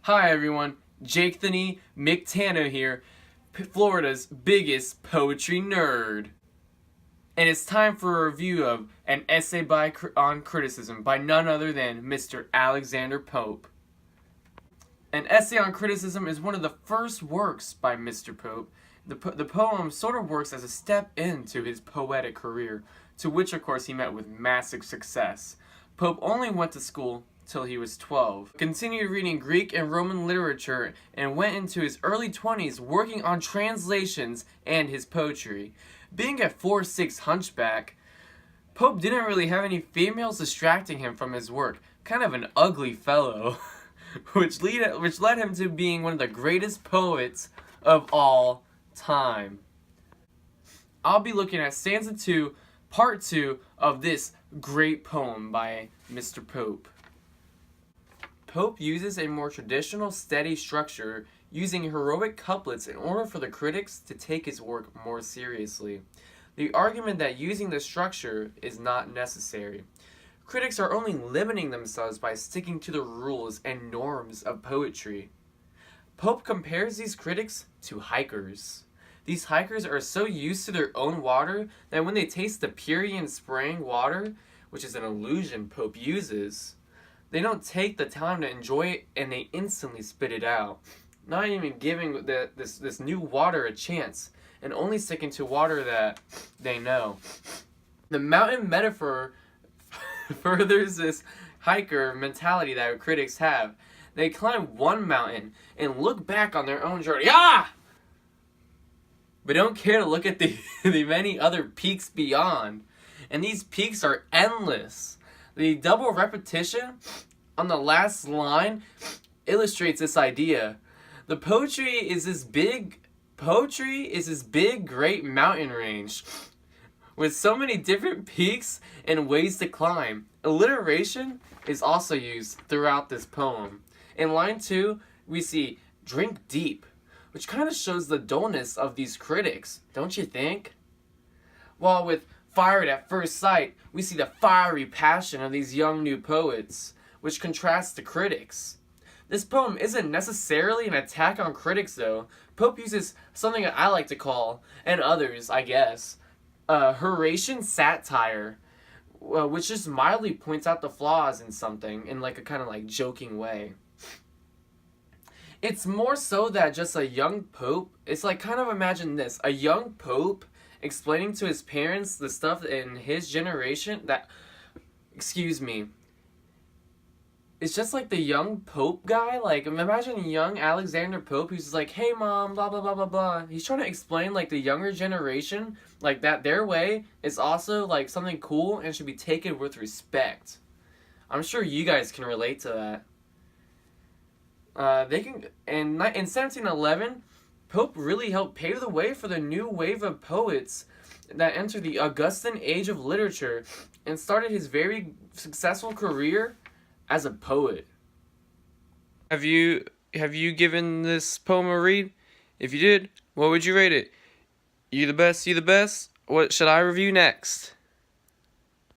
Hi everyone, Jake the Knee McTano here, Florida's biggest poetry nerd. And it's time for a review of an essay on criticism by none other than Mr. Alexander Pope. An essay on criticism is one of the first works by Mr. Pope. The poem sort of works as a step into his poetic career, to which of course he met with massive success. Pope only went to school till he was 12. Continued reading Greek and Roman literature and went into his early 20s working on translations and his poetry. Being a 4'6" hunchback, Pope didn't really have any females distracting him from his work. Kind of an ugly fellow, which led him to being one of the greatest poets of all time. I'll be looking at stanza 2, part 2 of this great poem by Mr. Pope. Pope uses a more traditional, steady structure, using heroic couplets in order for the critics to take his work more seriously. The argument that using this structure is not necessary. Critics are only limiting themselves by sticking to the rules and norms of poetry. Pope compares these critics to hikers. These hikers are so used to their own water that when they taste the Pierian spraying water, which is an illusion Pope uses, they don't take the time to enjoy it and they instantly spit it out. Not even giving this new water a chance and only sticking to water that they know. The mountain metaphor furthers this hiker mentality that critics have. They climb one mountain and look back on their own journey, but don't care to look at the many other peaks beyond. And these peaks are endless. The double repetition on the last line illustrates this idea. The poetry is this big, great mountain range with so many different peaks and ways to climb. Alliteration is also used throughout this poem. In line 2, we see drink deep, which kind of shows the dullness of these critics, don't you think? While with fired at first sight, we see the fiery passion of these young new poets, which contrasts the critics. This poem isn't necessarily an attack on critics though. Pope uses something that I like to call, and others I guess, Horatian satire, which just mildly points out the flaws in something in like a kind of like joking way. It's more so that just a young pope, it's like kind of imagine this, a young pope explaining to his parents the stuff in his generation that, it's just like the young Pope guy, like imagine young Alexander Pope who's just like, hey mom, blah blah blah blah blah. He's trying to explain like the younger generation, like that their way is also like something cool and should be taken with respect. I'm sure you guys can relate to that. In 1711, Pope really helped pave the way for the new wave of poets that entered the Augustan age of literature and started his very successful career as a poet. Have you given this poem a read? If you did, what would you rate it? You the best? What should I review next?